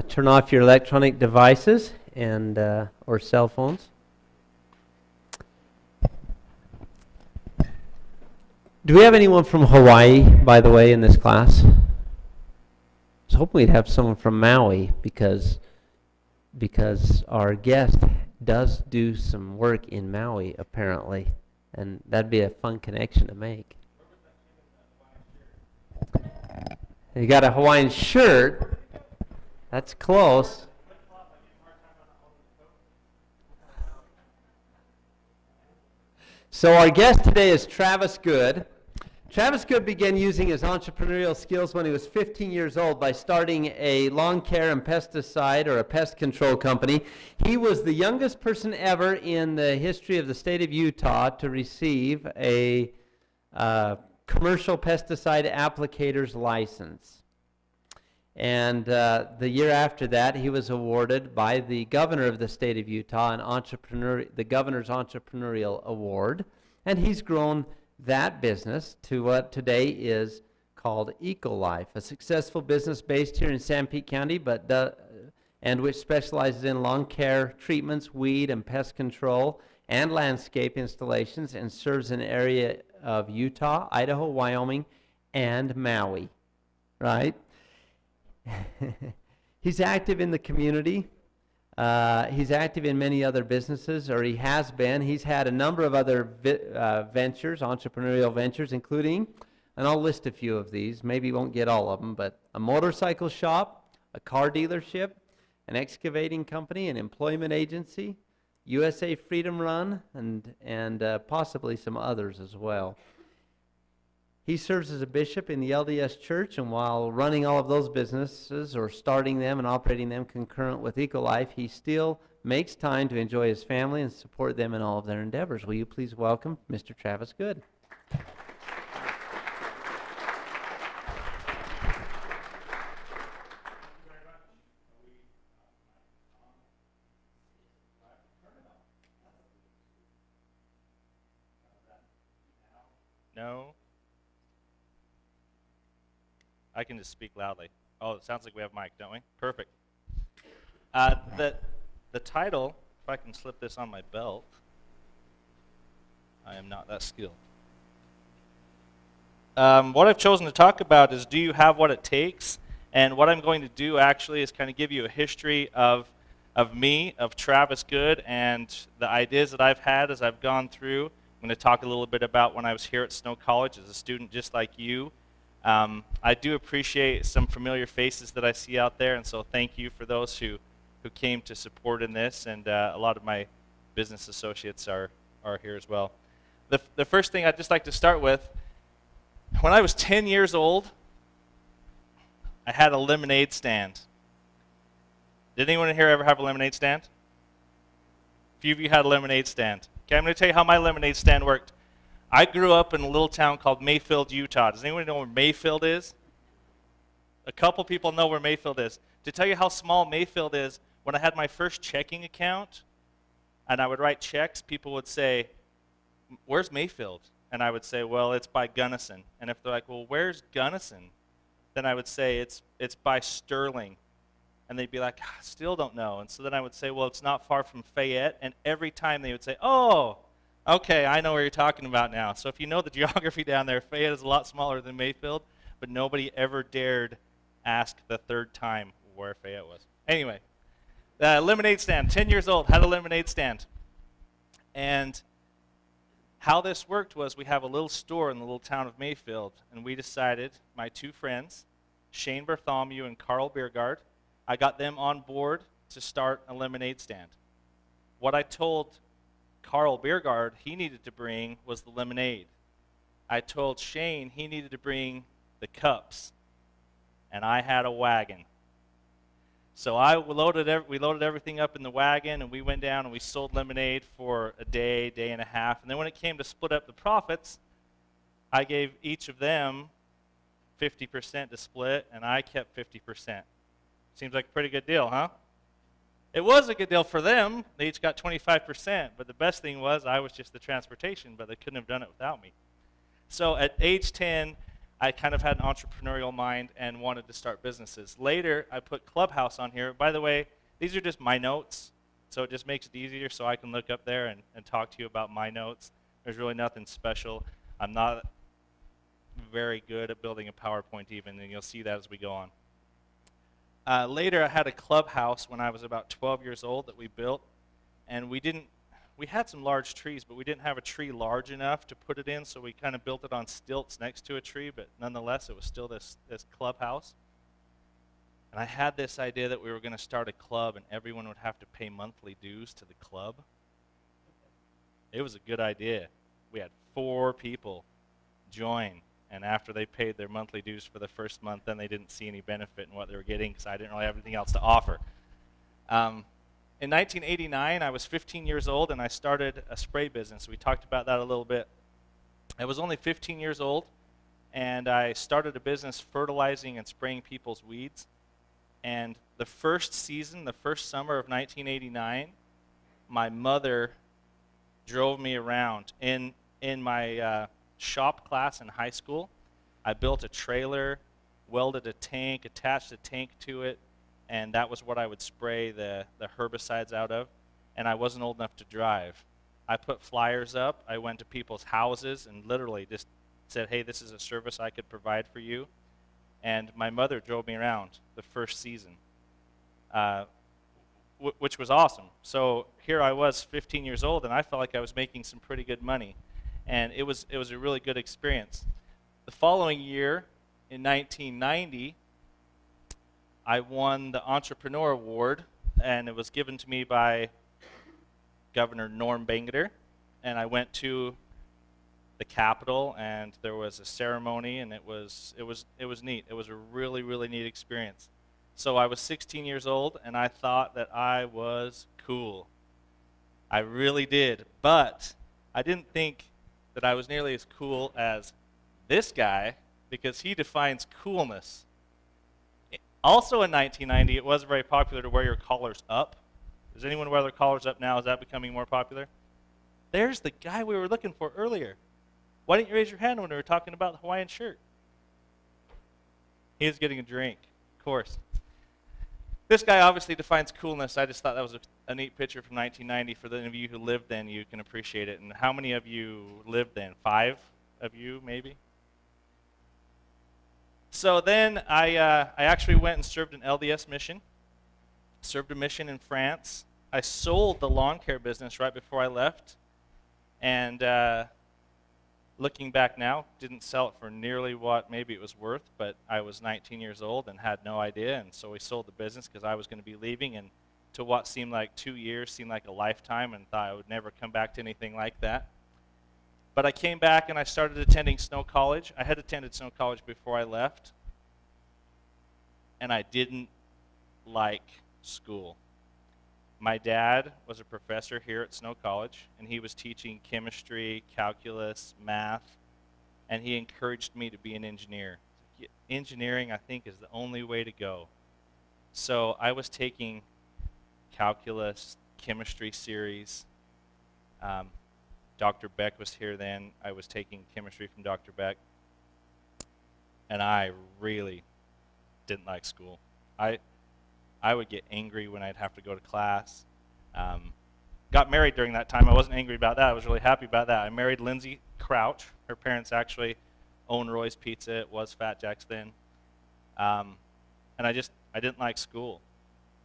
Turn off your electronic devices and or cell phones. Do we have anyone from Hawaii, by the way, in this class? I was hoping we'd have someone from Maui because our guest does do some work in Maui, apparently, and that'd be a fun connection to make. You got a Hawaiian shirt. That's close. So our guest today is Travis Good. Travis Good began using his entrepreneurial skills when he was 15 years old by starting a lawn care and pesticide or a pest control company. He was the youngest person ever in the history of the state of Utah to receive a commercial pesticide applicator's license. And the year after that, he was awarded by the governor of the state of Utah the Governor's Entrepreneurial Award. And he's grown that business to what today is called EcoLife, a successful business based here in Sanpete County, and which specializes in lawn care treatments, weed and pest control, and landscape installations, and serves an area of Utah, Idaho, Wyoming, and Maui. Right? He's active in the community. He's active in many other businesses, or he has been. He's had a number of other ventures, entrepreneurial ventures, including, and I'll list a few of these, maybe won't get all of them, but a motorcycle shop, a car dealership, an excavating company, an employment agency, USA Freedom Run, and possibly some others as well. He serves as a bishop in the LDS Church, and while running all of those businesses or starting them and operating them concurrent with EcoLife, he still makes time to enjoy his family and support them in all of their endeavors. Will you please welcome Mr. Travis Good? No. I can just speak loudly. Oh, it sounds like we have a mic, don't we? Perfect. The title, if I can slip this on my belt, I am not that skilled. What I've chosen to talk about is, do you have what it takes? And what I'm going to do actually is kind of give you a history of me, of Travis Good, and the ideas that I've had as I've gone through. I'm going to talk a little bit about when I was here at Snow College as a student just like you. I do appreciate some familiar faces that I see out there, and so thank you for those who came to support in this, and a lot of my business associates are here as well. The first thing I'd just like to start with, when I was 10 years old, I had a lemonade stand. Did anyone here ever have a lemonade stand? A few of you had a lemonade stand. Okay, I'm going to tell you how my lemonade stand worked. I grew up in a little town called Mayfield, Utah. Does anyone know where Mayfield is? A couple people know where Mayfield is. To tell you how small Mayfield is, when I had my first checking account and I would write checks, people would say, "Where's Mayfield?" And I would say, "Well, it's by Gunnison." And if they're like, "Well, where's Gunnison?" Then I would say, it's by Sterling. And they'd be like, "I still don't know." And so then I would say, "Well, it's not far from Fayette." And every time they would say, "Oh, okay, I know where you're talking about now." So if you know the geography down there, Fayette is a lot smaller than Mayfield, but nobody ever dared ask the third time where Fayette was. Anyway, the lemonade stand, 10 years old, had a lemonade stand. And how this worked was we have a little store in the little town of Mayfield, and we decided, my two friends, Shane Bartholomew and Carl Biergard, I got them on board to start a lemonade stand. What I told Carl Biergard he needed to bring was the lemonade. I told Shane he needed to bring the cups, and I had a wagon. So we loaded everything up in the wagon, and we went down and we sold lemonade for a day and a half. And then when it came to split up the profits, I gave each of them 50% to split, and I kept 50%. Seems like a pretty good deal, huh? It was a good deal for them. They each got 25%, but the best thing was I was just the transportation, but they couldn't have done it without me. So at age 10, I kind of had an entrepreneurial mind and wanted to start businesses. Later, I put Clubhouse on here. By the way, these are just my notes, so it just makes it easier so I can look up there and talk to you about my notes. There's really nothing special. I'm not very good at building a PowerPoint even, and you'll see that as we go on. Later, I had a clubhouse when I was about 12 years old that we built, and we had some large trees, but we didn't have a tree large enough to put it in, so we kind of built it on stilts next to a tree, but nonetheless, it was still this clubhouse. And I had this idea that we were going to start a club, and everyone would have to pay monthly dues to the club. It was a good idea. We had 4 people join, and after they paid their monthly dues for the first month, then they didn't see any benefit in what they were getting because I didn't really have anything else to offer. In 1989, I was 15 years old, and I started a spray business. We talked about that a little bit. I was only 15 years old, and I started a business fertilizing and spraying people's weeds. And the first season, the first summer of 1989, my mother drove me around. In my shop class in high school, I built a trailer, welded a tank, attached a tank to it, and that was what I would spray the herbicides out of, and I wasn't old enough to drive. I put flyers up. I went to people's houses and literally just said, hey, this is a service I could provide for you. And my mother drove me around the first season, which was awesome. So here I was, 15 years old, and I felt like I was making some pretty good money. And it was a really good experience. The following year, in 1990, I won the Entrepreneur Award, and it was given to me by Governor Norm Bangerter. And I went to the Capitol, and there was a ceremony, and it was neat. It was a really, really neat experience. So I was 16 years old, and I thought that I was cool. I really did. But I didn't think that I was nearly as cool as this guy, because he defines coolness. Also in 1990, it was very popular to wear your collars up. Does anyone wear their collars up now? Is that becoming more popular? There's the guy we were looking for earlier. Why didn't you raise your hand when we were talking about the Hawaiian shirt? He was getting a drink, of course. This guy obviously defines coolness. I just thought that was a neat picture from 1990. For those of you who lived then, you can appreciate it. And how many of you lived then? 5 of you, maybe? So then I actually went and served an LDS mission, served a mission in France. I sold the lawn care business right before I left, and looking back now, didn't sell it for nearly what maybe it was worth, but I was 19 years old and had no idea, and so we sold the business because I was going to be leaving, and to what seemed like 2 years seemed like a lifetime, and thought I would never come back to anything like that. But I came back and I started attending Snow College. I had attended Snow College before I left, and I didn't like school. My dad was a professor here at Snow College, and he was teaching chemistry, calculus, math, and he encouraged me to be an engineer. Engineering, I think, is the only way to go. So I was taking calculus, chemistry series. Dr. Beck was here then. I was taking chemistry from Dr. Beck, and I really didn't like school. I would get angry when I'd have to go to class. Got married during that time. I wasn't angry about that. I was really happy about that. I married Lindsay Crouch. Her parents actually owned Roy's Pizza. It was Fat Jack's then. And I didn't like school.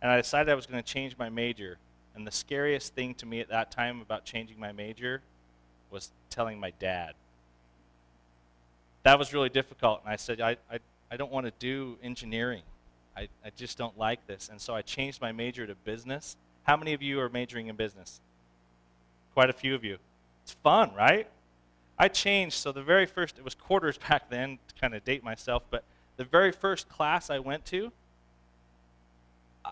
And I decided I was going to change my major. And the scariest thing to me at that time about changing my major was telling my dad. That was really difficult. And I said, I don't want to do engineering. I just don't like this. And so I changed my major to business. How many of you are majoring in business? Quite a few of you. It's fun, right? I changed, so the very first, it was quarters back then, to kind of date myself, but the very first class I went to,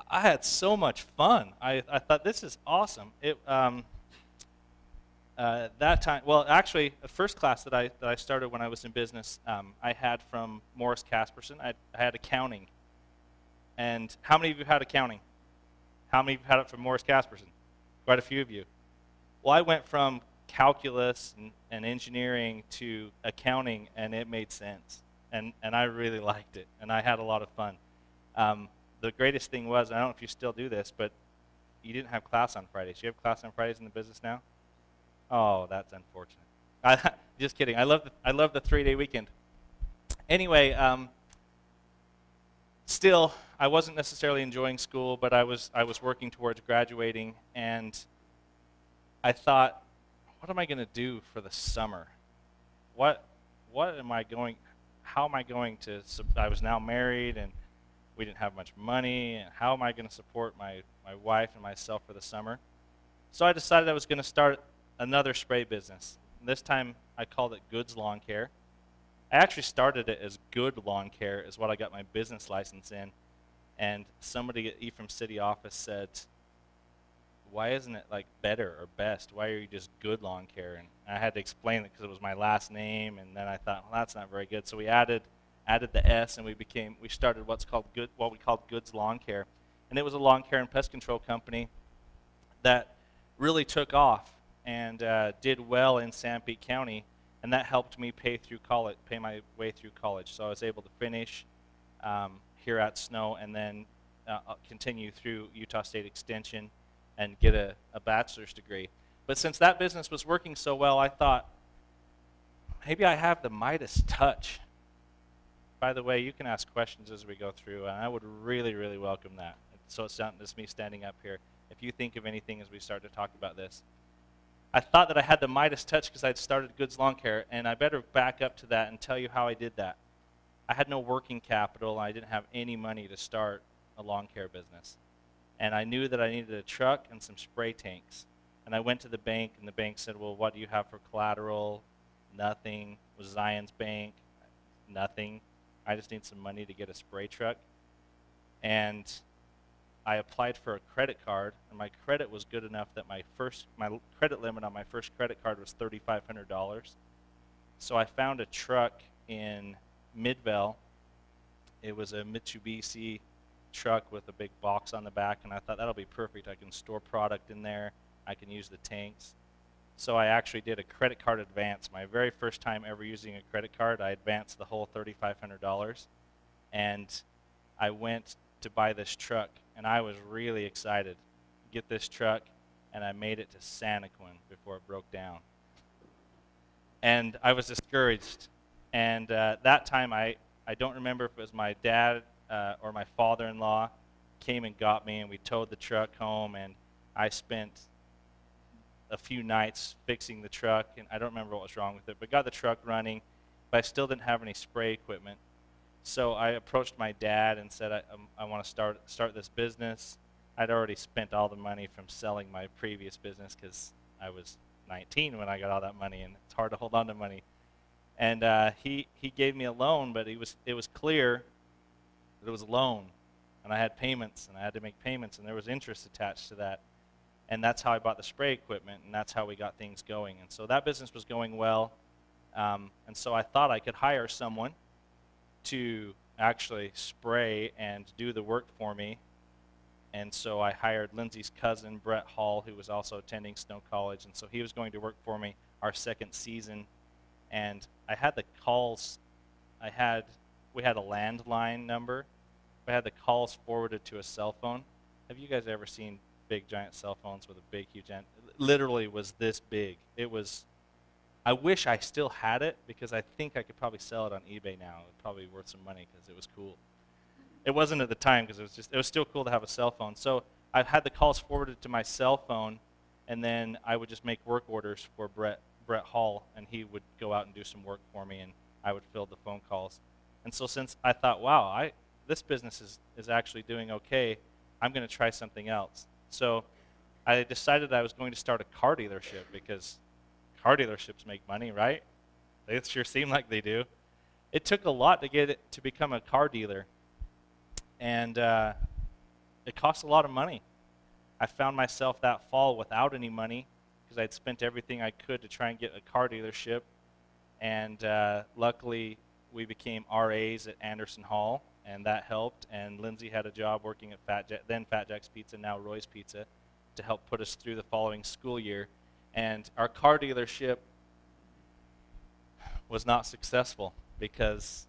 I had so much fun. I thought, this is awesome. That time, well, actually, the first class that I started when I was in business, I had from Morris Casperson. I had accounting. And how many of you had accounting? How many of you had it from Morris Casperson? Quite a few of you. Well, I went from calculus and engineering to accounting, and it made sense. and I really liked it, and I had a lot of fun. The greatest thing was, I don't know if you still do this, but you didn't have class on Fridays. You have class on Fridays in the business now? Oh, that's unfortunate. Just kidding. I love the 3-day weekend. Anyway, still, I wasn't necessarily enjoying school, but I was working towards graduating, and I thought, what am I going to do for the summer? What am I going? How am I going to? I was now married, and we didn't have much money, and how am I going to support my wife and myself for the summer? So I decided I was going to start another spray business. This time I called it Goods Lawn Care. I actually started it as Good Lawn Care is what I got my business license in, and somebody at Ephraim City office said, why isn't it like better or best? Why are you just Good Lawn Care? And I had to explain it because it was my last name, and then I thought, well, that's not very good. So we added the S, and we started what we called Goods Lawn Care, and it was a lawn care and pest control company that really took off and did well in Sanpete County, and that helped me pay my way through college. So I was able to finish here at Snow, and then continue through Utah State Extension and get a bachelor's degree. But since that business was working so well, I thought, maybe I have the Midas touch. By the way, you can ask questions as we go through, and I would really, really welcome that. So it's not just me standing up here. If you think of anything as we start to talk about this. I thought that I had the Midas touch because I'd started Goods Lawn Care, and I better back up to that and tell you how I did that. I had no working capital. I didn't have any money to start a lawn care business. And I knew that I needed a truck and some spray tanks. And I went to the bank, and the bank said, well, what do you have for collateral? Nothing. Was Zion's bank? Nothing. I just need some money to get a spray truck. And I applied for a credit card, and my credit was good enough that my credit limit on my first credit card was $3,500. So I found a truck in Midvale. It was a Mitsubishi truck with a big box on the back, and I thought that'll be perfect. I can store product in there. I can use the tanks. So I actually did a credit card advance. My very first time ever using a credit card, I advanced the whole $3,500, and I went to buy this truck, and I was really excited to get this truck, and I made it to Santaquin before it broke down. And I was discouraged, and that time I don't remember if it was my dad or my father-in-law came and got me, and we towed the truck home, and I spent a few nights fixing the truck, and I don't remember what was wrong with it, but got the truck running, but I still didn't have any spray equipment. So I approached my dad and said, I want to start this business. I'd already spent all the money from selling my previous business because I was 19 when I got all that money, and it's hard to hold on to money. And he gave me a loan, but it was clear that it was a loan, and I had payments, and I had to make payments, and there was interest attached to that. And that's how I bought the spray equipment, and that's how we got things going. And so that business was going well, and so I thought I could hire someone to actually spray and do the work for me. And so I hired Lindsay's cousin, Brett Hall, who was also attending Snow College, and so he was going to work for me our second season. And I had the calls, we had a landline number. I had the calls forwarded to a cell phone. Have you guys ever seen big giant cell phones with a big huge end? It literally was this big. It was, I wish I still had it because I think I could probably sell it on eBay now. It would probably be worth some money because it was cool. It wasn't at the time because it was still cool to have a cell phone. So I've had the calls forwarded to my cell phone, and then I would just make work orders for Brett Hall, and he would go out and do some work for me, and I would fill the phone calls. And so since I thought, wow, this business is actually doing okay, I'm going to try something else. So I decided I was going to start a car dealership because car dealerships make money, right? They sure seem like they do. It took a lot to get it to become a car dealer, and it costs a lot of money. I found myself that fall without any money because I'd spent everything I could to try and get a car dealership, and luckily we became RAs at Anderson Hall, and that helped. And Lindsay had a job working at then Fat Jack's Pizza, now Roy's Pizza, to help put us through the following school year. And our car dealership was not successful because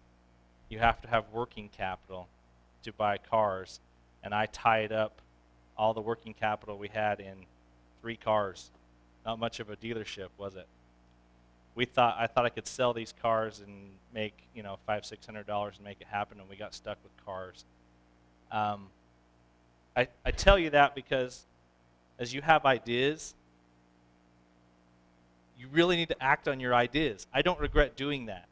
you have to have working capital to buy cars. And I tied up all the working capital we had in 3 cars. Not much of a dealership, was it? I thought I could sell these cars and make, $500-$600 and make it happen, and we got stuck with cars. I tell you that because as you have ideas, you really need to act on your ideas. I don't regret doing that.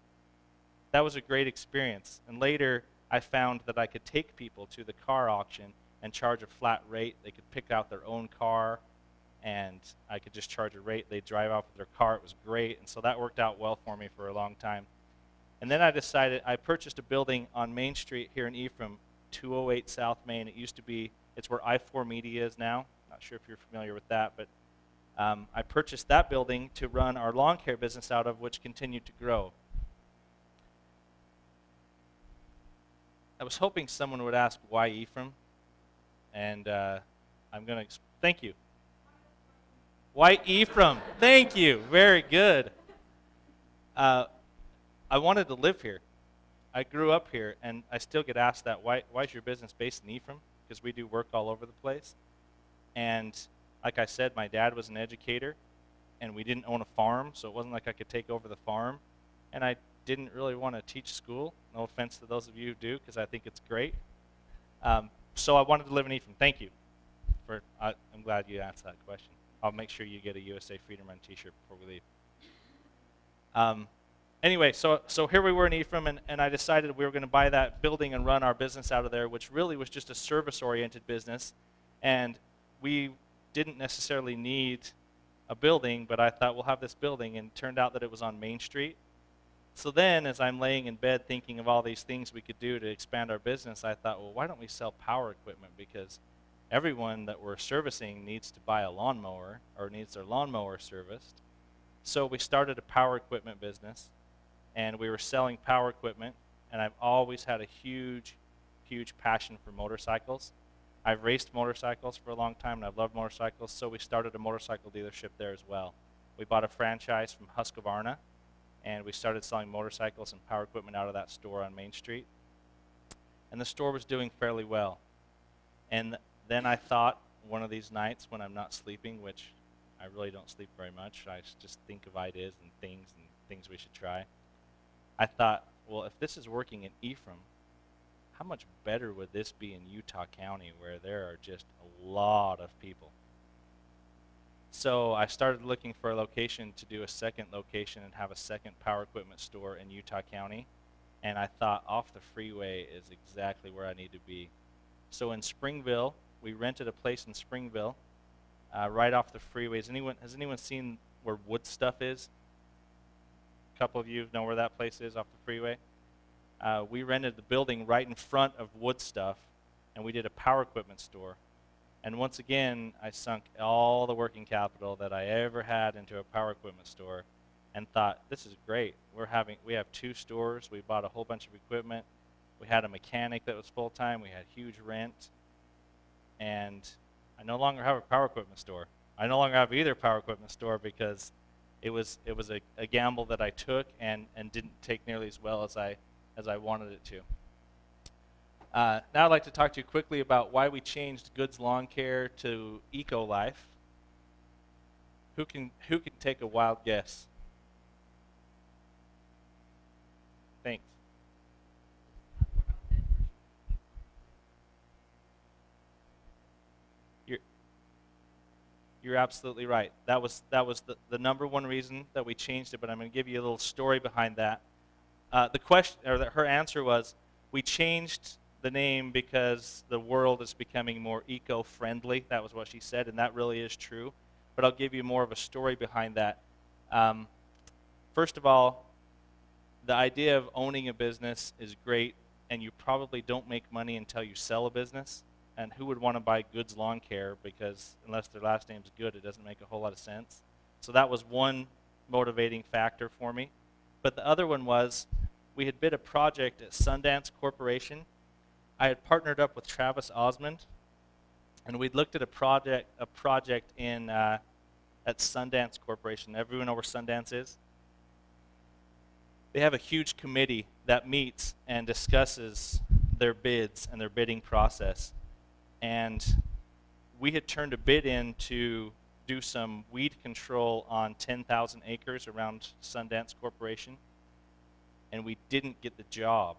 That was a great experience. And later, I found that I could take people to the car auction and charge a flat rate. They could pick out their own car, and I could just charge a rate. They'd drive off with their car. It was great. And so that worked out well for me for a long time. And then I purchased a building on Main Street here in Ephraim, 208 South Main. It's where I-4 Media is now. Not sure if you're familiar with that, but I purchased that building to run our lawn care business out of, which continued to grow. I was hoping someone would ask why Ephraim, and I'm going to thank you. Why Ephraim? Thank you. Very good. I wanted to live here. I grew up here, and I still get asked that. Why is your business based in Ephraim? Because we do work all over the place. And like I said, my dad was an educator, and we didn't own a farm, so it wasn't like I could take over the farm. And I didn't really want to teach school. No offense to those of you who do, because I think it's great. So I wanted to live in Ephraim. Thank you. I'm glad you asked that question. I'll make sure you get a USA Freedom Run t-shirt before we leave. Anyway, so here we were in Ephraim, and I decided we were going to buy that building and run our business out of there, which really was just a service-oriented business. And we didn't necessarily need a building, but I thought we'll have this building, and it turned out that it was on Main Street. So then, as I'm laying in bed thinking of all these things we could do to expand our business, I thought, well, why don't we sell power equipment? Because everyone that we're servicing needs to buy a lawnmower or needs their lawnmower serviced. So we started a power equipment business, and we were selling power equipment, and I've always had a huge, huge passion for motorcycles. I've raced motorcycles for a long time, and I've loved motorcycles, so we started a motorcycle dealership there as well. We bought a franchise from Husqvarna, and we started selling motorcycles and power equipment out of that store on Main Street. And the store was doing fairly well. And then I thought one of these nights when I'm not sleeping, which I really don't sleep very much, I just think of ideas and things we should try. I thought, well, if this is working in Ephraim, how much better would this be in Utah County, where there are just a lot of people? So I started looking for a location to do a second location and have a second power equipment store in Utah County. And I thought off the freeway is exactly where I need to be. So in Springville, we rented a place in Springville, right off the freeway. Has anyone seen where Wood Stuff is? A couple of you know where that place is off the freeway. We rented the building right in front of Wood Stuff, and we did a power equipment store. And once again, I sunk all the working capital that I ever had into a power equipment store, and thought, this is great. We have 2 stores. We bought a whole bunch of equipment. We had a mechanic that was full-time. We had huge rent. And I no longer have a power equipment store. I no longer have either power equipment store because it was a gamble that I took and didn't take nearly as well as I wanted it to. Now I'd like to talk to you quickly about why we changed Goods Lawn Care to EcoLife. Who can take a wild guess? Thanks. You're absolutely right. That was the number one reason that we changed it, but I'm going to give you a little story behind that. Her answer was, we changed the name because the world is becoming more eco-friendly. That was what she said, and that really is true. But I'll give you more of a story behind that. First of all, the idea of owning a business is great, and you probably don't make money until you sell a business. And who would want to buy Goods Lawn Care? Because unless their last name's Good, it doesn't make a whole lot of sense. So that was one motivating factor for me. But the other one was, we had bid a project at Sundance Corporation. I had partnered up with Travis Osmond, and we'd looked at a project in at Sundance Corporation. Everyone know where Sundance is? they have a huge committee that meets and discusses their bids and their bidding process. And we had turned a bid in to do some weed control on 10,000 acres around Sundance Corporation, and we didn't get the job,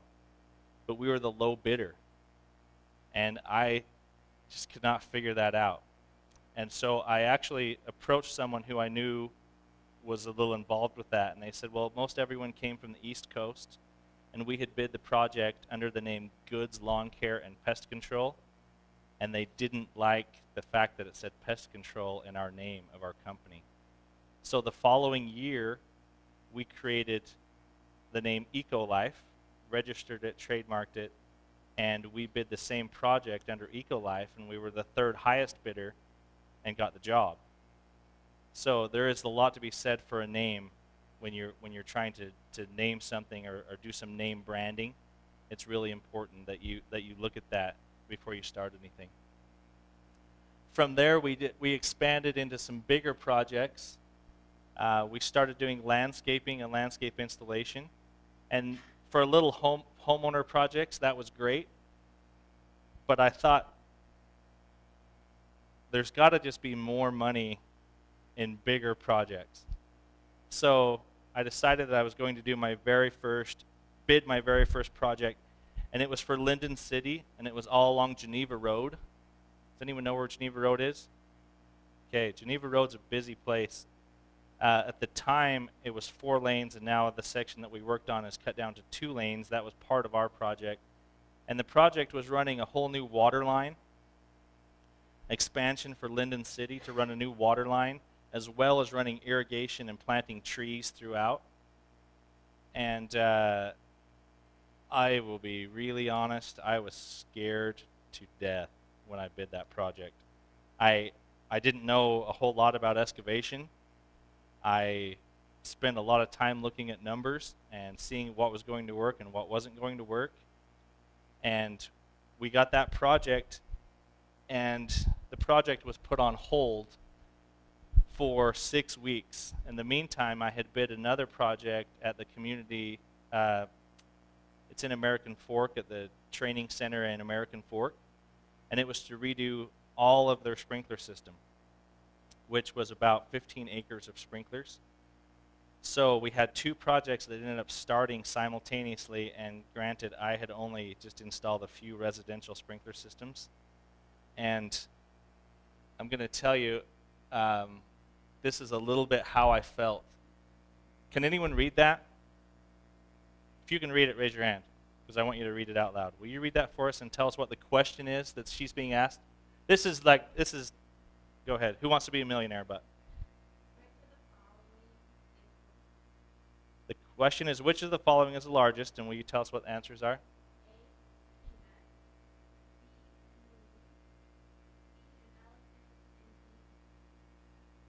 but we were the low bidder. And I just could not figure that out. And so I actually approached someone who I knew was a little involved with that, and they said, well, most everyone came from the East Coast, and we had bid the project under the name Goods Lawn Care and Pest Control, and they didn't like the fact that it said pest control in our name of our company. So the following year, we created the name EcoLife, registered it, trademarked it, and we bid the same project under EcoLife, and we were the third highest bidder and got the job. So there is a lot to be said for a name when you're trying to name something or do some name branding. It's really important that you look at that before you start anything. From there, we expanded into some bigger projects. We started doing landscaping and landscape installation, and for little homeowner projects, that was great. But I thought there's got to just be more money in bigger projects. So I decided that I was going to do my very first project, and it was for Linden City, and it was all along Geneva Road. Does anyone know where Geneva Road is? Okay, Geneva Road's a busy place. At the time, it was 4 lanes, and now the section that we worked on is cut down to 2 lanes. That was part of our project. And the project was running a whole new water line, expansion for Linden City to run a new water line, as well as running irrigation and planting trees throughout. And I will be really honest, I was scared to death when I bid that project. I didn't know a whole lot about excavation. I spent a lot of time looking at numbers and seeing what was going to work and what wasn't going to work. And we got that project, and the project was put on hold for 6 weeks. In the meantime, I had bid another project at the community. It's in American Fork, at the training center in American Fork, and it was to redo all of their sprinkler system, which was about 15 acres of sprinklers. So we had 2 projects that ended up starting simultaneously, and granted, I had only just installed a few residential sprinkler systems. And I'm going to tell you, this is a little bit how I felt. Can anyone read that? If you can read it, raise your hand, because I want you to read it out loud. Will you read that for us and tell us what the question is that she's being asked? This is, go ahead. Who wants to be a millionaire? But the question is, which of the following is the largest, and will you tell us what the answers are?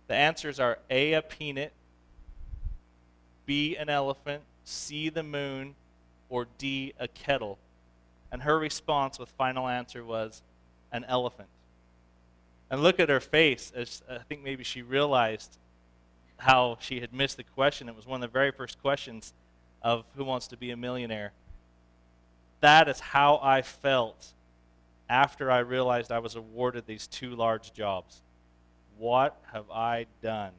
The answers are A, peanut, B, an elephant, C, the moon, or D, a kettle. And her response with final answer was an elephant. And look at her face, as I think maybe she realized how she had missed the question. It was one of the very first questions of Who Wants to Be a Millionaire. That is how I felt after I realized I was awarded these 2 large jobs. What have I done?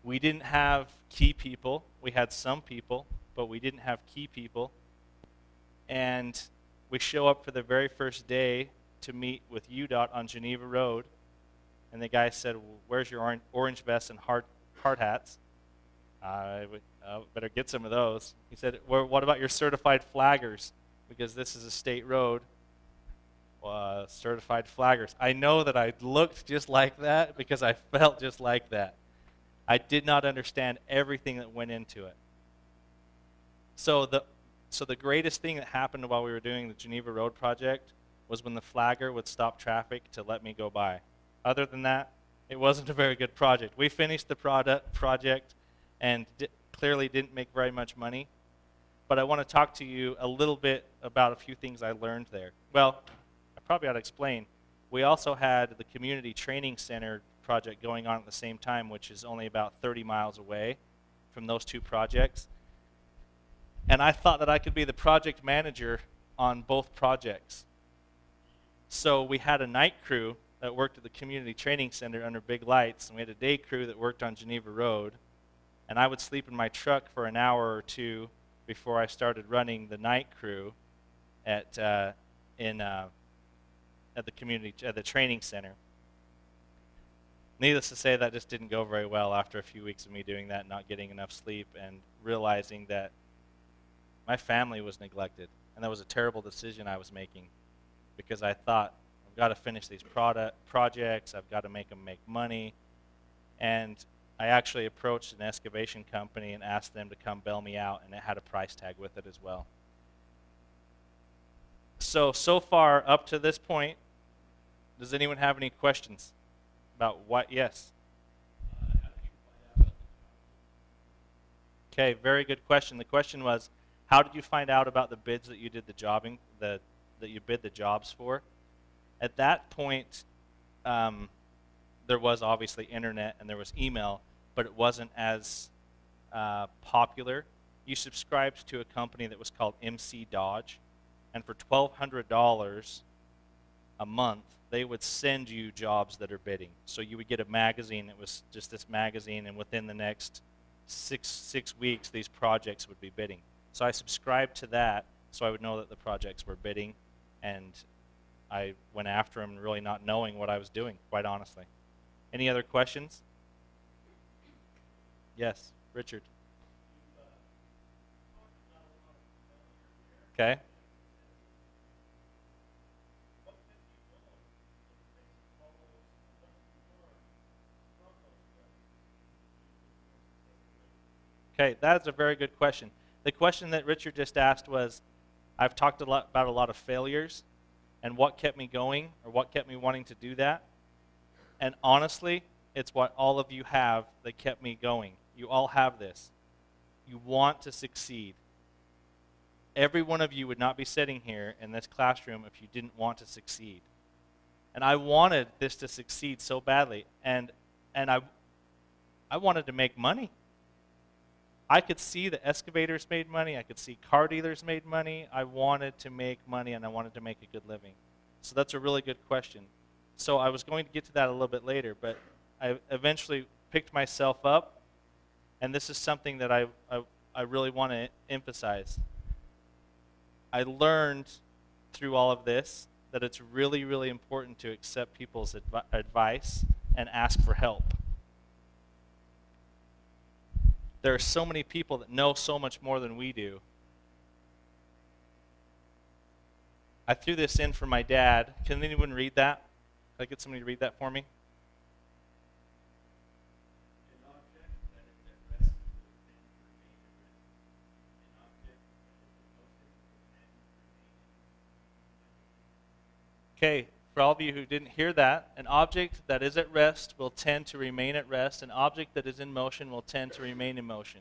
We didn't have key people. We had some people, but we didn't have key people. And we show up for the very first day to meet with UDOT on Geneva Road, and the guy said, well, where's your orange vest and hard hats? I better get some of those. He said, well, what about your certified flaggers? Because this is a state road. Certified flaggers. I know that I looked just like that because I felt just like that. I did not understand everything that went into it. So the greatest thing that happened while we were doing the Geneva Road project was when the flagger would stop traffic to let me go by. Other than that, it wasn't a very good project. We finished the project and clearly didn't make very much money. But I want to talk to you a little bit about a few things I learned there. Well, I probably ought to explain. We also had the community training center project going on at the same time, which is only about 30 miles away from those 2 projects. And I thought that I could be the project manager on both projects. So we had a night crew that worked at the community training center under big lights, and we had a day crew that worked on Geneva Road. And I would sleep in my truck for an hour or two before I started running the night crew at the training center. Needless to say, that just didn't go very well after a few weeks of me doing that, not getting enough sleep, and realizing that my family was neglected. And that was a terrible decision I was making, because I thought, I've got to finish these projects, I've got to make them make money. And I actually approached an excavation company and asked them to come bail me out, and it had a price tag with it as well. So far up to this point, does anyone have any questions about what? Yes. Okay, very good question. The question was, how did you find out about the bids that you did the jobbing, that you bid the jobs for? At that point, there was obviously internet and there was email, but it wasn't as popular. You subscribed to a company that was called MC Dodge, and for $1,200 a month, they would send you jobs that are bidding. So you would get a magazine. It was just this magazine, and within the next six weeks, these projects would be bidding. So I subscribed to that so I would know that the projects were bidding, and I went after them really not knowing what I was doing, quite honestly. Any other questions? Yes, Richard. Okay. Okay, that's a very good question. The question that Richard just asked was, I've talked about a lot of failures and what kept me going or what kept me wanting to do that. And honestly, it's what all of you have that kept me going. You all have this. You want to succeed. Every one of you would not be sitting here in this classroom if you didn't want to succeed. And I wanted this to succeed so badly. And I wanted to make money. I could see the excavators made money. I could see car dealers made money. I wanted to make money, and I wanted to make a good living. So that's a really good question. So I was going to get to that a little bit later, but I eventually picked myself up, and this is something that I really want to emphasize. I learned through all of this that it's really, really important to accept people's advice and ask for help. There are so many people that know so much more than we do. I threw this in for my dad. Can anyone read that? Can I get somebody to read that for me? Okay, for all of you who didn't hear that, an object that is at rest will tend to remain at rest. An object that is in motion will tend to remain in motion.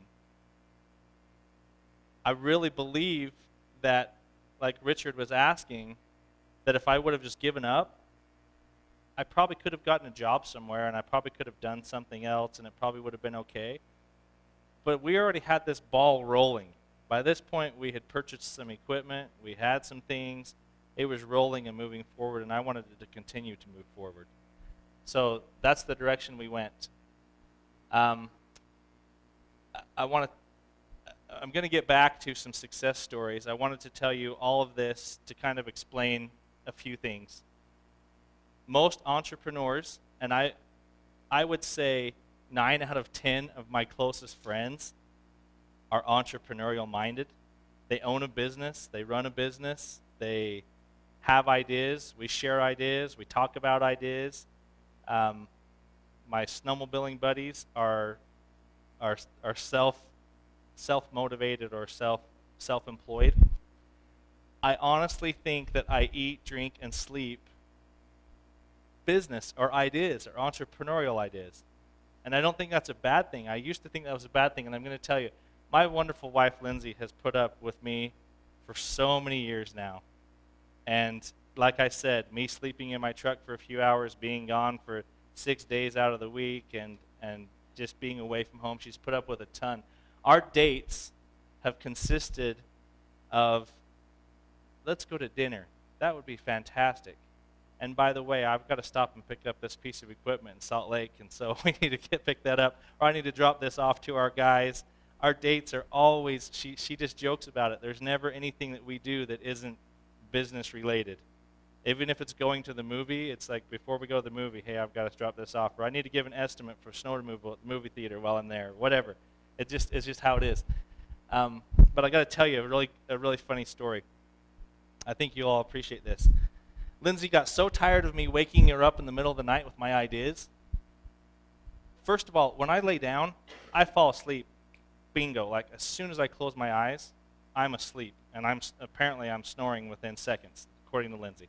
I really believe that, like Richard was asking, that if I would have just given up, I probably could have gotten a job somewhere, and I probably could have done something else, and it probably would have been okay. But we already had this ball rolling. By this point, we had purchased some equipment. We had some things. It was rolling and moving forward, and I wanted it to continue to move forward. So that's the direction we went. I'm going to get back to some success stories. I wanted to tell you all of this to kind of explain a few things. Most entrepreneurs, and I would say 9 out of 10 of my closest friends are entrepreneurial minded. They own a business, they run a business, they have ideas, we share ideas, we talk about ideas. My snowmobiling buddies are self-motivated or self-employed. I honestly think that I eat, drink, and sleep business or ideas or entrepreneurial ideas. And I don't think that's a bad thing. I used to think that was a bad thing, and I'm going to tell you, my wonderful wife, Lindsay, has put up with me for so many years now. And like I said, me sleeping in my truck for a few hours, being gone for 6 days out of the week, and just being away from home, she's put up with a ton. Our dates have consisted of, let's go to dinner. That would be fantastic. And by the way, I've got to stop and pick up this piece of equipment in Salt Lake, and so we need to pick that up, or I need to drop this off to our guys. Our dates are always, she just jokes about it. There's never anything that we do that isn't business related. Even if it's going to the movie, it's like before we go to the movie, hey, I've got to drop this off, or I need to give an estimate for snow removal at the movie theater while I'm there, whatever. It's just how it is. But I got to tell you a really funny story. I think you all appreciate this. Lindsay got so tired of me waking her up in the middle of the night with my ideas. First of all, when I lay down, I fall asleep. Bingo. Like as soon as I close my eyes, I'm asleep, and I'm snoring within seconds, according to Lindsay.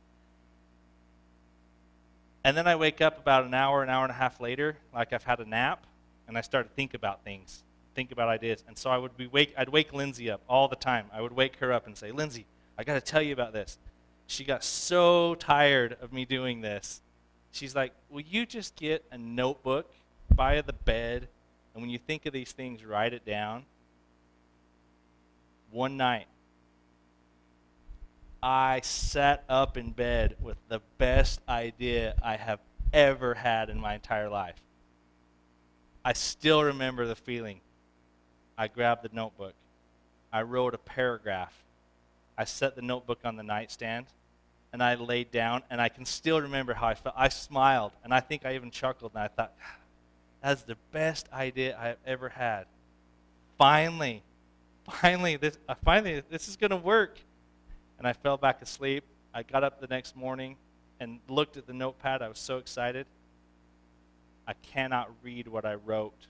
And then I wake up about an hour and a half later, like I've had a nap, and I start to think about things, think about ideas. And so I'd wake Lindsay up all the time. I would wake her up and say, Lindsay, I got to tell you about this. She got so tired of me doing this. She's like, will you just get a notebook by the bed, and when you think of these things, write it down? One night, I sat up in bed with the best idea I have ever had in my entire life. I still remember the feeling. I grabbed the notebook. I wrote a paragraph. I set the notebook on the nightstand, and I laid down, and I can still remember how I felt. I smiled, and I think I even chuckled, and I thought, that's the best idea I've ever had. Finally, this is going to work. And I fell back asleep. I got up the next morning and looked at the notepad. I was so excited. I cannot read what I wrote.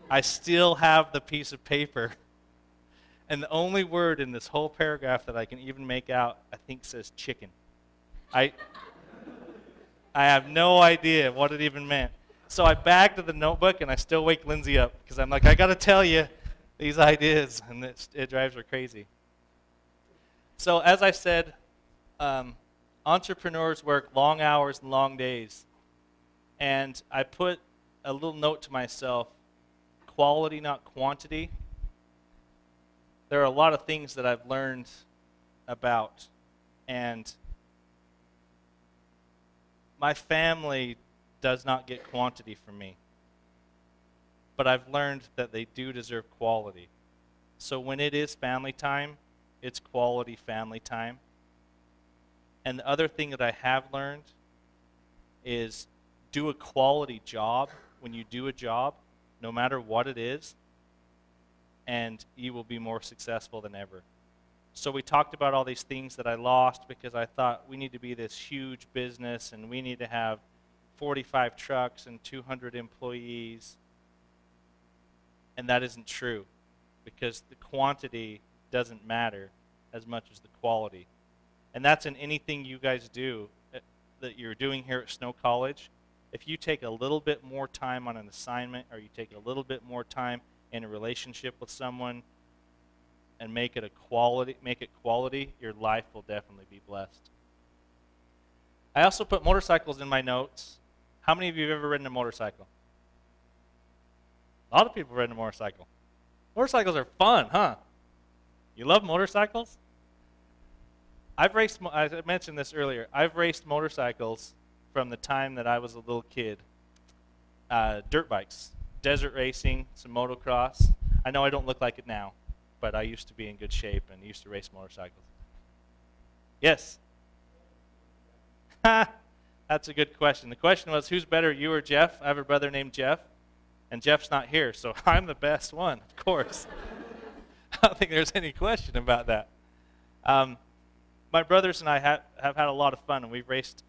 I still have the piece of paper. And the only word in this whole paragraph that I can even make out, I think, says chicken. I have no idea what it even meant. So I bagged the notebook, and I still wake Lindsay up because I'm like, I got to tell you these ideas, and it drives her crazy. So as I said, entrepreneurs work long hours and long days. And I put a little note to myself, quality, not quantity. There are a lot of things that I've learned about. And my family does not get quantity from me. But I've learned that they do deserve quality. So when it is family time, it's quality family time. And the other thing that I have learned is do a quality job when you do a job, no matter what it is, and you will be more successful than ever. So we talked about all these things that I lost because I thought we need to be this huge business and we need to have 45 trucks and 200 employees. And that isn't true because the quantity doesn't matter as much as the quality. And that's in anything you guys do that you're doing here at Snow College. If you take a little bit more time on an assignment, or you take a little bit more time in a relationship with someone and make it quality, your life will definitely be blessed. I also put motorcycles in my notes. How many of you have ever ridden a motorcycle? A lot of people have ridden a motorcycle. Motorcycles are fun, huh? You love motorcycles? I mentioned this earlier. I've raced motorcycles from the time that I was a little kid. Dirt bikes, desert racing, some motocross. I know I don't look like it now, but I used to be in good shape and used to race motorcycles. Yes? That's a good question. The question was, who's better, you or Jeff? I have a brother named Jeff, and Jeff's not here, so I'm the best one, of course. I don't think there's any question about that. My brothers and I have had a lot of fun, and we've raced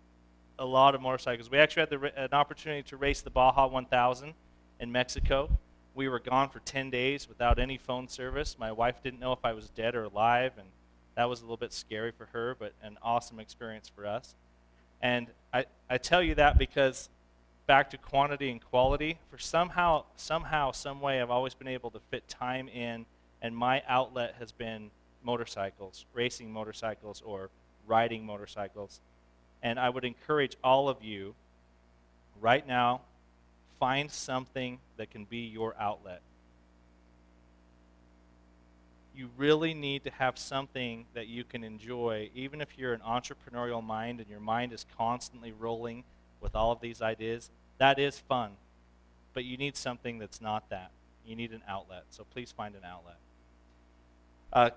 a lot of motorcycles. We actually had an opportunity to race the Baja 1000 in Mexico. We were gone for 10 days without any phone service. My wife didn't know if I was dead or alive, and that was a little bit scary for her, but an awesome experience for us. And I tell you that because back to quantity and quality, for somehow, some way, I've always been able to fit time in, and my outlet has been motorcycles, racing motorcycles or riding motorcycles. And I would encourage all of you right now, find something that can be your outlet. you really need to have something that you can enjoy, even if you're an entrepreneurial mind and your mind is constantly rolling with all of these ideas. That is fun, but you need something that's not that. You need an outlet, so please find an outlet.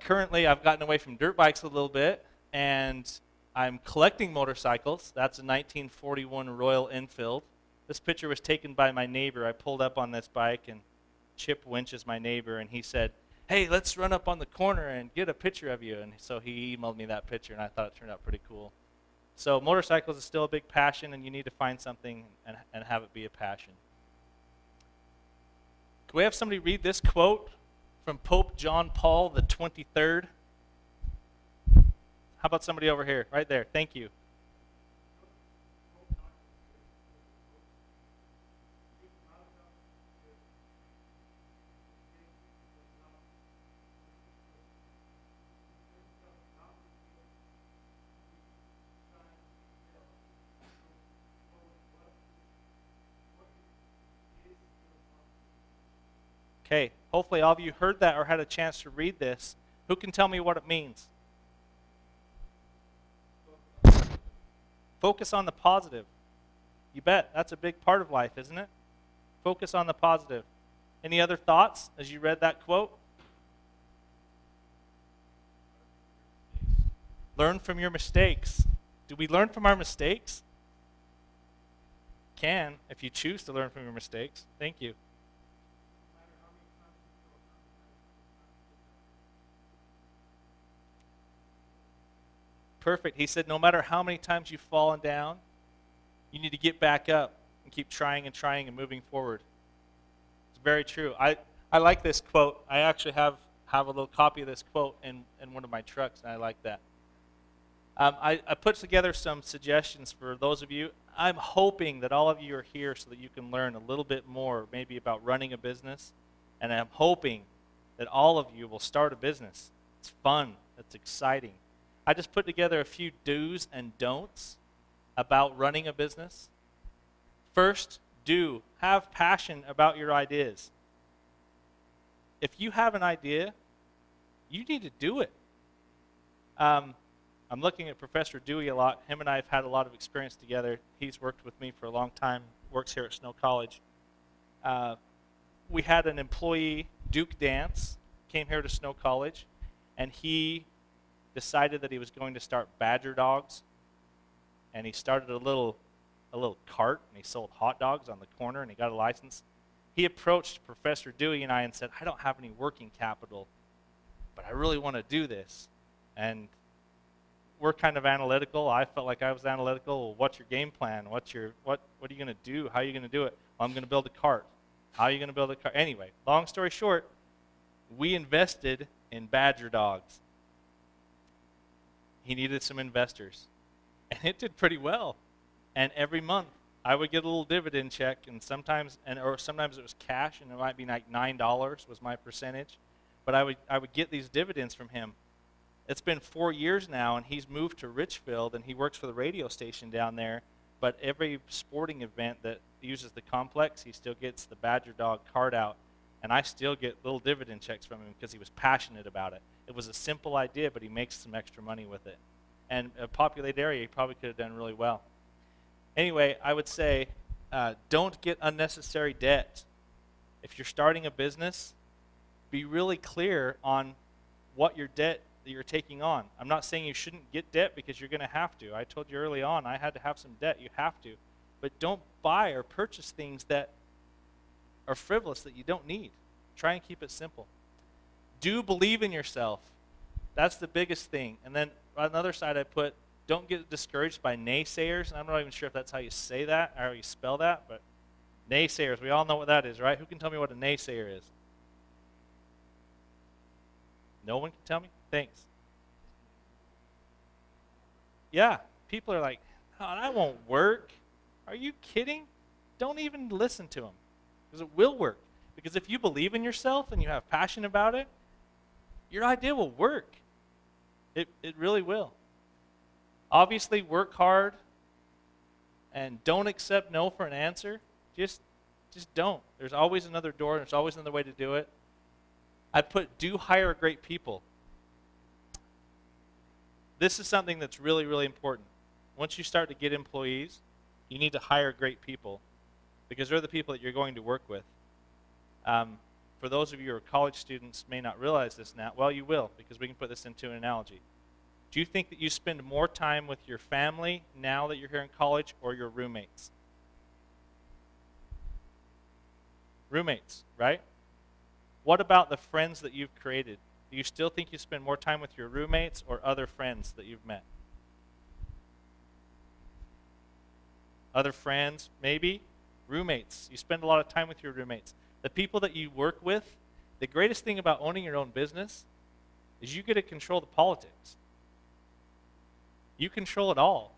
Currently, I've gotten away from dirt bikes a little bit, and I'm collecting motorcycles. That's a 1941 Royal Enfield. This picture was taken by my neighbor. I pulled up on this bike, and Chip Winch is my neighbor, and he said, "Hey, let's run up on the corner and get a picture of you." And so he emailed me that picture, and I thought it turned out pretty cool. So motorcycles is still a big passion, and you need to find something and have it be a passion. Can we have somebody read this quote from Pope John Paul the 23rd? How about somebody over here, right there? Thank you. Okay, hopefully all of you heard that or had a chance to read this. Who can tell me what it means? Focus on the positive. You bet. That's a big part of life, isn't it? Focus on the positive. Any other thoughts as you read that quote? Learn from your mistakes. Do we learn from our mistakes? Can, if you choose to learn from your mistakes. Thank you. Perfect. He said no matter how many times you've fallen down, you need to get back up and keep trying and moving forward. It's very true. I like this quote. I actually have a little copy of this quote in one of my trucks, and I like that. I put together some suggestions for those of you. I'm hoping that all of you are here so that you can learn a little bit more maybe about running a business, and I'm hoping that all of you will start a business. It's fun. It's exciting. I just put together a few do's and don'ts about running a business. First, have passion about your ideas. If you have an idea, you need to do it. I'm looking at Professor Dewey a lot. Him and I have had a lot of experience together. He's worked with me for a long time, works here at Snow College. We had an employee, Duke Dance, came here to Snow College, and he decided that he was going to start badger dogs, and he started a little cart, and he sold hot dogs on the corner, and he got a license. He approached Professor Dewey and I and said, "I don't have any working capital, but I really want to do this." And we're kind of analytical. I felt like I was analytical. Well, what's your game plan? What are you going to do? How are you going to do it? Well, I'm going to build a cart. How are you going to build a cart? Anyway, long story short, we invested in badger dogs. He needed some investors, and it did pretty well. And every month, I would get a little dividend check, and sometimes it was cash, and it might be like $9 was my percentage. But I would get these dividends from him. It's been 4 years now, and he's moved to Richfield, and he works for the radio station down there. But every sporting event that uses the complex, he still gets the badger dog card out, and I still get little dividend checks from him because he was passionate about it. It was a simple idea, but he makes some extra money with it. And a populated area, he probably could have done really well. Anyway, I would say don't get unnecessary debt. If you're starting a business, be really clear on what your debt that you're taking on. I'm not saying you shouldn't get debt because you're going to have to. I told you early on I had to have some debt. You have to. But don't buy or purchase things that are frivolous that you don't need. Try and keep it simple. Do believe in yourself. That's the biggest thing. And then on the other side I put, don't get discouraged by naysayers. And I'm not even sure if that's how you say that or how you spell that, but naysayers, we all know what that is, right? Who can tell me what a naysayer is? No one can tell me? Thanks. Yeah, people are like, "Oh, that won't work." Are you kidding? Don't even listen to them, because it will work. Because if you believe in yourself and you have passion about it, your idea will work. It really will. Obviously, work hard and don't accept no for an answer. Just don't. There's always another door. There's always another way to do it. I put do hire great people. This is something that's really, really important. Once you start to get employees, you need to hire great people because they're the people that you're going to work with. For those of you who are college students may not realize this now. Well, you will, because we can put this into an analogy. Do you think that you spend more time with your family now that you're here in college or your roommates? Roommates, right? What about the friends that you've created? Do you still think you spend more time with your roommates or other friends that you've met? Other friends, maybe? Roommates. You spend a lot of time with your roommates. The people that you work with, the greatest thing about owning your own business is you get to control the politics. You control it all.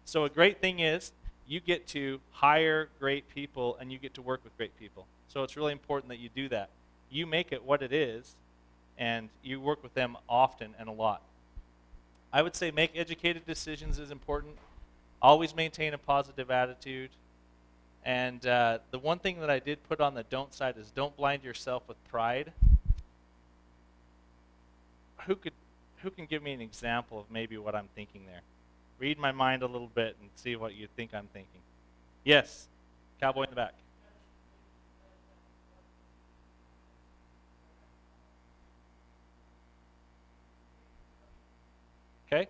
So a great thing is you get to hire great people and you get to work with great people. So it's really important that you do that. You make it what it is and you work with them often and a lot. I would say make educated decisions is important. Always maintain a positive attitude. And the one thing that I did put on the don't side is don't blind yourself with pride. Who can give me an example of maybe what I'm thinking there? Read my mind a little bit and see what you think I'm thinking. Yes, cowboy in the back. Okay?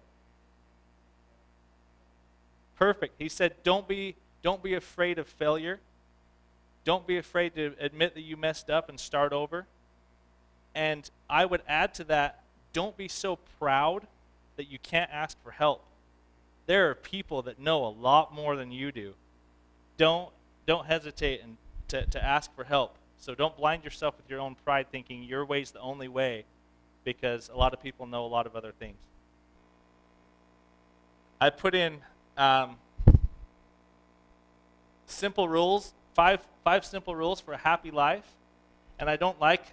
Perfect. He said don't be afraid of failure. Don't be afraid to admit that you messed up and start over. And I would add to that, don't be so proud that you can't ask for help. There are people that know a lot more than you do. Don't hesitate to ask for help. So don't blind yourself with your own pride thinking your way's the only way because a lot of people know a lot of other things. I put in simple rules, five simple rules for a happy life. And I don't like,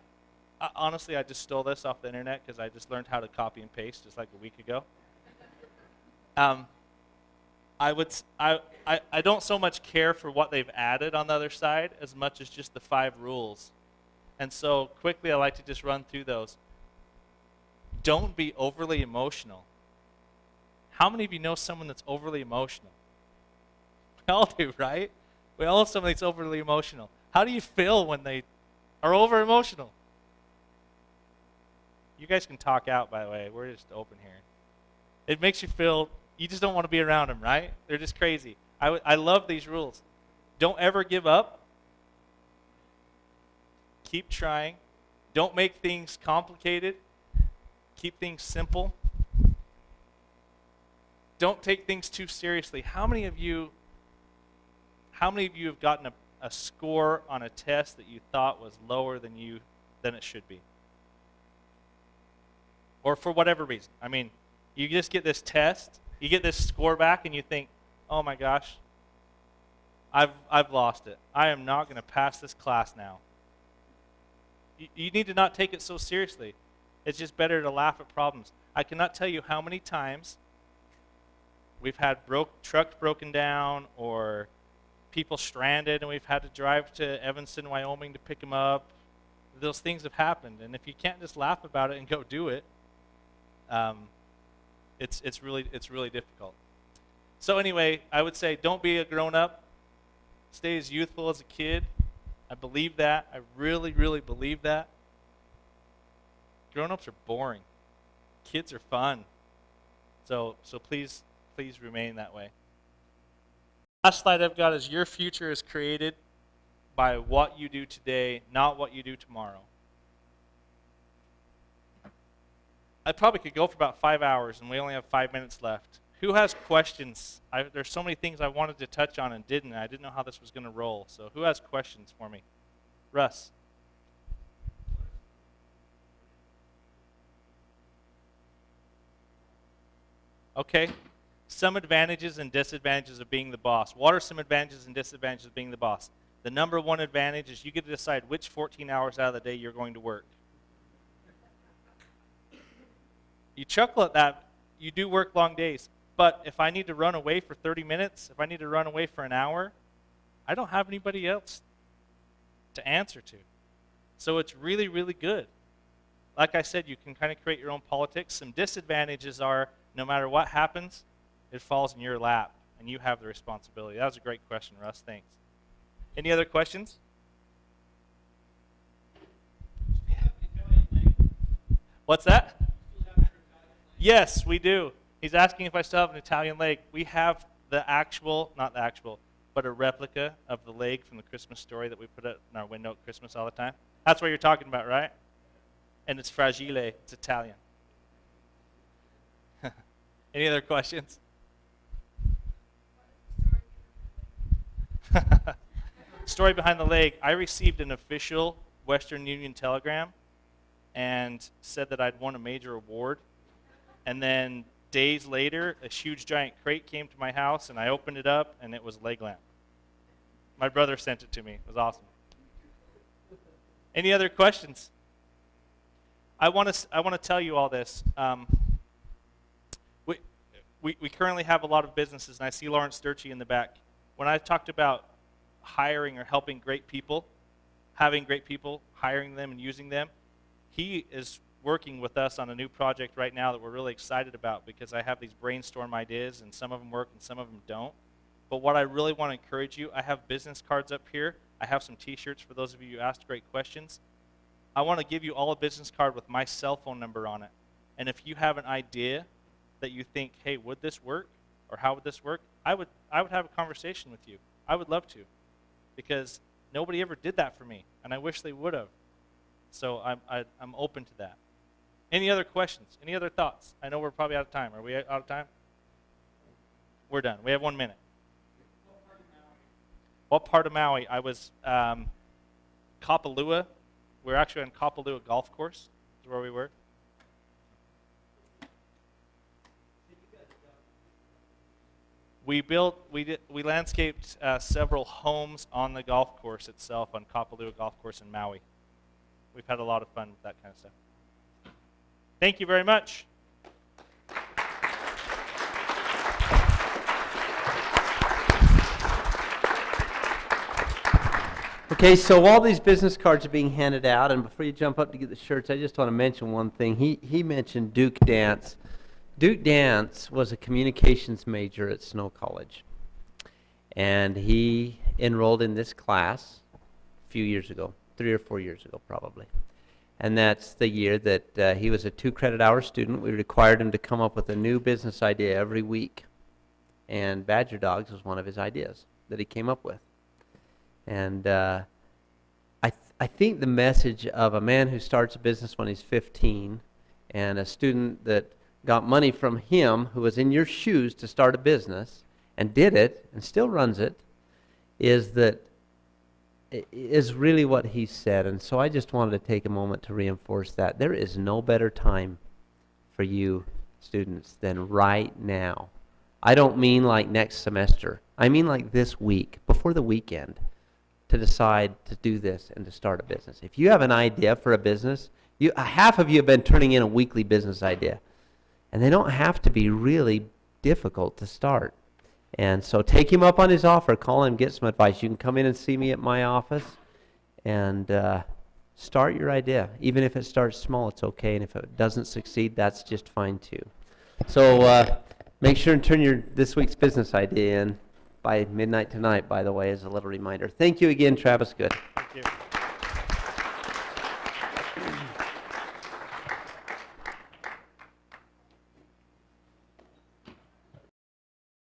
honestly, I just stole this off the internet because I just learned how to copy and paste just like a week ago. I don't so much care for what they've added on the other side as much as just the 5 rules. And so quickly I like to just run through those. Don't be overly emotional. How many of you know someone that's overly emotional? We all do, right? We all have somebody that's overly emotional. How do you feel when they are over emotional? You guys can talk out, by the way. We're just open here. It makes you feel, you just don't want to be around them, right? They're just crazy. I love these rules. Don't ever give up. Keep trying. Don't make things complicated. Keep things simple. Don't take things too seriously. How many of you have gotten a score on a test that you thought was lower than it should be? Or for whatever reason. I mean, you just get this test, you get this score back, and you think, oh my gosh, I've lost it. I am not going to pass this class now. You need to not take it so seriously. It's just better to laugh at problems. I cannot tell you how many times we've had trucks broken down or people stranded and we've had to drive to Evanston, Wyoming to pick them up. Those things have happened. And if you can't just laugh about it and go do it, it's really difficult. So anyway, I would say don't be a grown-up. Stay as youthful as a kid. I believe that. I really, really believe that. Grown-ups are boring. Kids are fun. So please remain that way. Last slide I've got is your future is created by what you do today, not what you do tomorrow. I probably could go for about 5 hours, and we only have 5 minutes left. Who has questions? There's so many things I wanted to touch on and didn't. I didn't know how this was going to roll. So who has questions for me? Russ. Okay. Some advantages and disadvantages of being the boss. What are some advantages and disadvantages of being the boss? The number one advantage is you get to decide which 14 hours out of the day you're going to work. You chuckle at that. You do work long days. But if I need to run away for 30 minutes, if I need to run away for an hour, I don't have anybody else to answer to. So it's really, really good. like I said, you can kind of create your own politics. Some disadvantages are no matter what happens, it falls in your lap, and you have the responsibility. That was a great question, Russ. Thanks. Any other questions? What's that? Yes, we do. He's asking if I still have an Italian leg. We have the actual, not the actual, but a replica of the leg from the Christmas story that we put up in our window at Christmas all the time. That's what you're talking about, right? And it's fragile. It's Italian. Any other questions? Story behind the leg. I received an official Western Union telegram and said that I'd won a major award. And then days later, a huge giant crate came to my house, and I opened it up, and it was a leg lamp. My brother sent it to me. It was awesome. Any other questions? I want to tell you all this. We currently have a lot of businesses, and I see Lawrence Sturchy in the back. When I talked about hiring or helping great people, having great people, hiring them and using them, he is working with us on a new project right now that we're really excited about, because I have these brainstorm ideas, and some of them work and some of them don't. But what I really want to encourage you, I have business cards up here. I have some t-shirts for those of you who asked great questions. I want to give you all a business card with my cell phone number on it. And if you have an idea that you think, hey, would this work? Or how would this work? I would have a conversation with you. I would love to, because nobody ever did that for me, and I wish they would have. So I'm open to that. Any other questions? Any other thoughts? I know we're probably out of time. Are we out of time? We're done. We have 1 minute. What part of Maui? I was Kapalua. We're actually on Kapalua Golf Course. Is where we were. We landscaped several homes on the golf course itself, on Kapalua Golf Course in Maui. We've had a lot of fun with that kind of stuff. Thank you very much. Okay, so while these business cards are being handed out, and before you jump up to get the shirts, I just want to mention one thing. He mentioned Duke Dance. Duke Dance was a communications major at Snow College, and he enrolled in this class a few years ago, 3 or 4 years ago probably. And that's the year that he was a 2-credit-hour student. We required him to come up with a new business idea every week, and Badger Dogs was one of his ideas that he came up with. And I think the message of a man who starts a business when he's 15 and a student that got money from him who was in your shoes to start a business and did it and still runs it is really what he said. And so I just wanted to take a moment to reinforce that. There is no better time for you students than right now. I don't mean like next semester. I mean like this week, before the weekend, to decide to do this and to start a business. If you have an idea for a business, half of you have been turning in a weekly business idea. And they don't have to be really difficult to start. And so take him up on his offer, call him, get some advice. You can come in and see me at my office and start your idea. Even if it starts small, it's okay. And if it doesn't succeed, that's just fine too. So make sure and turn this week's business idea in by midnight tonight, by the way, as a little reminder. Thank you again, Travis Good. Thank you.